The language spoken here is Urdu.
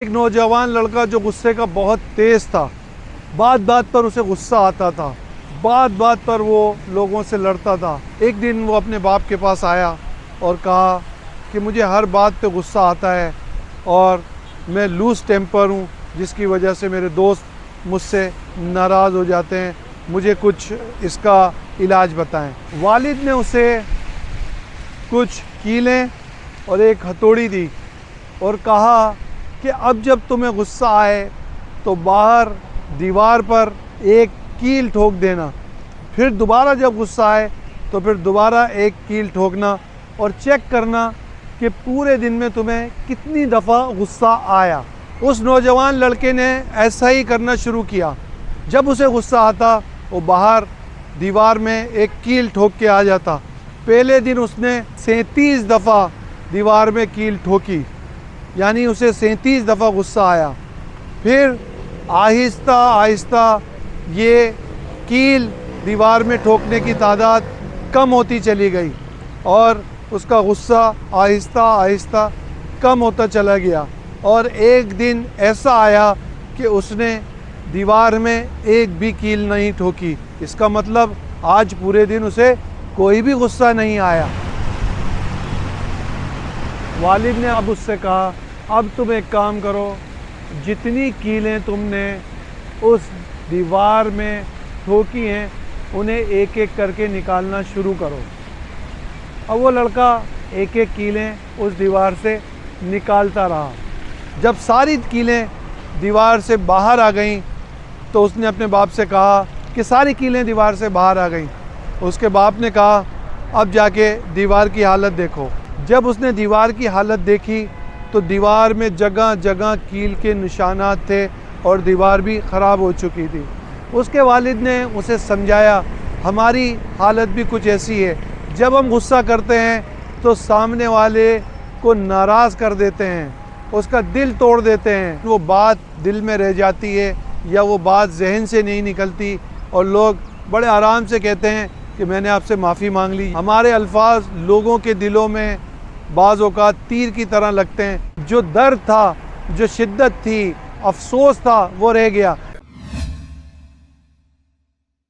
ایک نوجوان لڑکا جو غصے کا بہت تیز تھا، بات بات پر اسے غصہ آتا تھا، بات بات پر وہ لوگوں سے لڑتا تھا۔ ایک دن وہ اپنے باپ کے پاس آیا اور کہا کہ مجھے ہر بات پہ غصہ آتا ہے اور میں لوز ٹیمپر ہوں، جس کی وجہ سے میرے دوست مجھ سے ناراض ہو جاتے ہیں، مجھے کچھ اس کا علاج بتائیں۔ والد نے اسے کچھ کیلیں اور ایک ہتھوڑی دی اور کہا کہ اب جب تمہیں غصہ آئے تو باہر دیوار پر ایک کیل ٹھوک دینا، پھر دوبارہ جب غصہ آئے تو پھر دوبارہ ایک کیل ٹھوکنا اور چیک کرنا کہ پورے دن میں تمہیں کتنی دفعہ غصہ آیا۔ اس نوجوان لڑکے نے ایسا ہی کرنا شروع کیا۔ جب اسے غصہ آتا وہ باہر دیوار میں ایک کیل ٹھوک کے آ جاتا۔ پہلے دن اس نے 37 دفعہ دیوار میں کیل ٹھوکی، یعنی اسے 37 دفعہ غصہ آیا۔ پھر آہستہ آہستہ یہ کیل دیوار میں ٹھوکنے کی تعداد کم ہوتی چلی گئی اور اس کا غصہ آہستہ آہستہ کم ہوتا چلا گیا، اور ایک دن ایسا آیا کہ اس نے دیوار میں ایک بھی کیل نہیں ٹھوکی۔ اس کا مطلب آج پورے دن اسے کوئی بھی غصہ نہیں آیا۔ والد نے اب اس سے کہا، اب تم ایک کام کرو، جتنی کیلیں تم نے اس دیوار میں ٹھوکی ہیں انہیں ایک ایک کر کے نکالنا شروع کرو۔ اب وہ لڑکا ایک ایک کیلیں اس دیوار سے نکالتا رہا۔ جب ساری کیلیں دیوار سے باہر آ گئیں تو اس نے اپنے باپ سے کہا کہ ساری کیلیں دیوار سے باہر آ گئیں۔ اس کے باپ نے کہا، اب جا کے دیوار کی حالت دیکھو۔ جب اس نے دیوار کی حالت دیکھی تو دیوار میں جگہ جگہ کیل کے نشانات تھے اور دیوار بھی خراب ہو چکی تھی۔ اس کے والد نے اسے سمجھایا، ہماری حالت بھی کچھ ایسی ہے، جب ہم غصہ کرتے ہیں تو سامنے والے کو ناراض کر دیتے ہیں، اس کا دل توڑ دیتے ہیں، وہ بات دل میں رہ جاتی ہے یا وہ بات ذہن سے نہیں نکلتی اور لوگ بڑے آرام سے کہتے ہیں کہ میں نے آپ سے معافی مانگ لی۔ ہمارے الفاظ لوگوں کے دلوں میں بعض اوقات تیر کی طرح لگتے ہیں۔ جو درد تھا، جو شدت تھی، افسوس تھا، وہ رہ گیا،